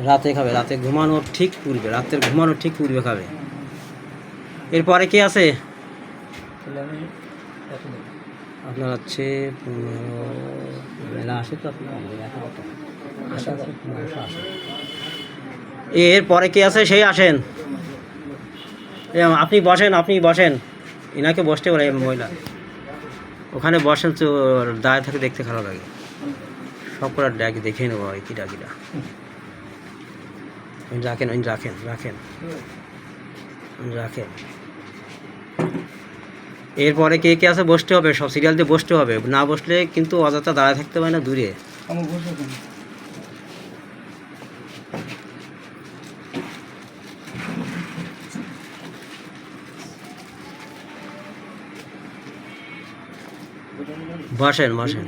রাতে খাবে, রাতে ঘুমানোর ঠিক পূর্বে, রাতের ঘুমানোর ঠিক পূর্বে খাবে। এরপরে কি আছে আপনার? হচ্ছে 15 মেলা আসে তো আপনার এরপরে কি আছে সেই আসেন। আপনি বসেন, আপনি বসেন, এনাকে বসতে বলে মহিলা ওখানে বসেন তো, দাঁড়িয়ে থাকে দেখতে খারাপ লাগে। সব করে ডাকি দেখে নেবো কি ডাকিটা। রাখেন রাখেন রাখেন রাখেন। এরপরে কে কে আছে বসতে হবে, সব সিরিয়াল দিয়ে বসতে হবে, না বসলে কিন্তু অযথা দাঁড়ায় থাকতে পারে না দূরে। বসেন বসেন।